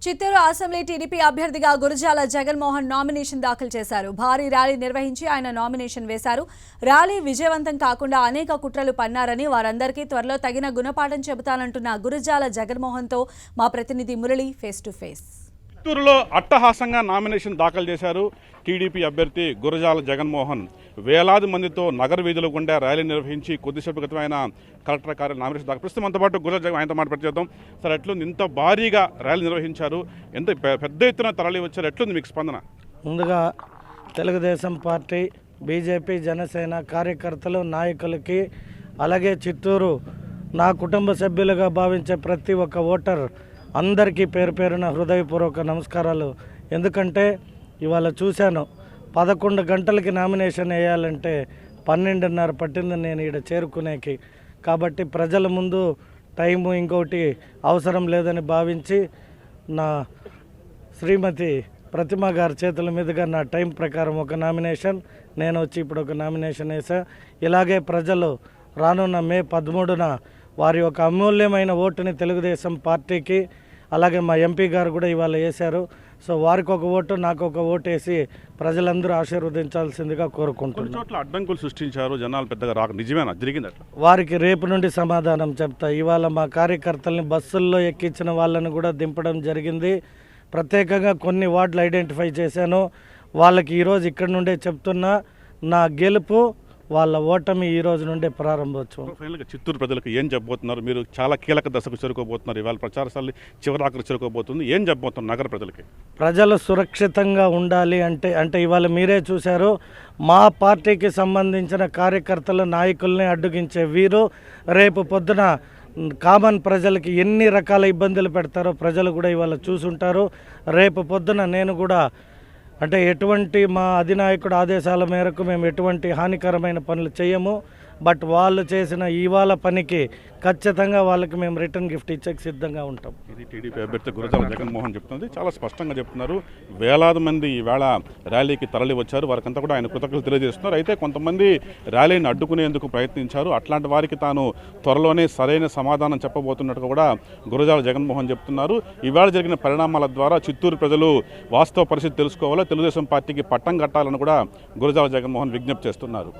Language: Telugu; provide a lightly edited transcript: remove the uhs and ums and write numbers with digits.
చిత్తూరు అసెంబ్లీ టీడీపీ అభ్యర్థిగా గురజాల జగన్మోహన్ నామినేషన్ దాఖలు చేశారు. భారీ ర్యాలీ నిర్వహించి ఆయన నామినేషన్ వేశారు. ర్యాలీ విజయవంతం కాకుండా అనేక కుట్రలు పన్నారని, వారందరికీ త్వరలో తగిన గుణపాఠం చెబుతానంటున్న గురజాల జగన్మోహన్తో మా ప్రతినిధి మురళి ఫేస్ టు ఫేస్. చిత్తూరులో అట్టహాసంగా నామినేషన్ దాఖలు చేశారు టీడీపీ అభ్యర్థి గురజాల జగన్మోహన్. వేలాది మందితో నగర వీధుల గుండా ర్యాలీ నిర్వహించి కొద్దిసేపు క్రితం ఆయన కలెక్టర్ కార్యాలయం నామినేషన్ దాఖలు. ప్రస్తుతం మనతో పాటు గురజాల జగన్ ఆయనతో మాట్లాడుతాం. సార్, ఎట్లుంది? ఇంత భారీగా ర్యాలీ నిర్వహించారు, ఎంత పెద్ద ఎత్తున తరలి వచ్చారు, ఎట్లుంది మీకు స్పందన? ముందుగా తెలుగుదేశం పార్టీ, బీజేపీ, జనసేన కార్యకర్తలు, నాయకులకి, అలాగే చిత్తూరు నా కుటుంబ సభ్యులుగా భావించే ప్రతి ఒక్క ఓటర్ అందరికీ పేరు పేరున హృదయపూర్వక నమస్కారాలు. ఎందుకంటే ఇవాళ చూశాను, 11 గంటలకి నామినేషన్ వేయాలంటే 12:30 పట్టింది నేను ఇక్కడ చేరుకునేకి. కాబట్టి ప్రజల ముందు టైము ఇంకోటి అవసరం లేదని భావించి నా శ్రీమతి ప్రతిమ గారి చేతుల మీదుగా నా టైం ప్రకారం ఒక నామినేషన్, నేను వచ్చి ఇప్పుడు ఒక నామినేషన్ వేసా. ఇలాగే ప్రజలు రానున్న మే 13న వారి యొక్క అమూల్యమైన ఓటుని తెలుగుదేశం పార్టీకి, అలాగే మా ఎంపీ గారు కూడా ఇవాళ వేశారు. సో వారికి ఒక ఓటు, నాకు ఒక ఓటు వేసి ప్రజలందరూ ఆశీర్వదించాల్సిందిగా కోరుకుంటున్నాను. చోట్ల అడ్డంకులు సృష్టించారు, జనాలు పెద్దగా రాక, నిజమేనా? జరిగింది అట్లా? వారికి రేపు నుండి సమాధానం చెప్తా. ఇవాళ మా కార్యకర్తల్ని బస్సుల్లో ఎక్కించిన వాళ్ళని కూడా దింపడం జరిగింది. ప్రత్యేకంగా కొన్ని వార్డులు ఐడెంటిఫై చేశాను. వాళ్ళకి ఈరోజు ఇక్కడ నుండే చెప్తున్నా, నా గెలుపు వాళ్ళ ఓటమి ఈ రోజు నుండే ప్రారంభోత్సవం. ఫైనల్గా చిత్తూరు ప్రజలకు ఏం చెప్పబోతున్నారు? మీరు చాలా కీలక దశకు చేరుకోబోతున్నారు. ఇవాళ ప్రచారశాల చివరాఖరు చేరుకోబోతుంది. ఏం చెప్పబోతున్నారు నగర ప్రజలకి? ప్రజలు సురక్షితంగా ఉండాలి అంటే ఇవాళ మీరే చూశారు, మా పార్టీకి సంబంధించిన కార్యకర్తల నాయకుల్ని అడ్డుగించే వీరు రేపు పొద్దున కామన్ ప్రజలకి ఎన్ని రకాల ఇబ్బందులు పెడతారో ప్రజలు కూడా ఇవాళ చూసుంటారు. రేపు పొద్దున నేను కూడా ఎటువంటి మా అధినాయకుడు ఆదేశాల మేరకు మేము ఎటువంటి హానికరమైన పనులు చేయము. బట్ వాళ్ళు చేసిన ఇవాళ పనికి ఖచ్చితంగా వాళ్ళకి మేము రిటర్న్ గిఫ్ట్ ఇచ్చేకి సిద్ధంగా ఉంటాం. ఇది టీడీపీ అభ్యర్థి గురజాల జగన్మోహన్ చెప్తుంది. చాలా స్పష్టంగా చెప్తున్నారు. వేలాది మంది ఈవేళ ర్యాలీకి తరలి వచ్చారు. వారికంతా కూడా ఆయన కృతజ్ఞతలు తెలియజేస్తున్నారు. అయితే కొంతమంది ర్యాలీని అడ్డుకునేందుకు ప్రయత్నించారు. అట్లాంటి వారికి తాను త్వరలోనే సరైన సమాధానం చెప్పబోతున్నట్టుగా కూడా గురజాల జగన్మోహన్ చెప్తున్నారు. ఈవేళ జరిగిన పరిణామాల ద్వారా చిత్తూరు ప్రజలు వాస్తవ పరిస్థితి తెలుసుకోవాలో, తెలుగుదేశం పార్టీకి పట్టం కట్టాలని కూడా గురజాల జగన్మోహన్ విజ్ఞప్తి చేస్తున్నారు.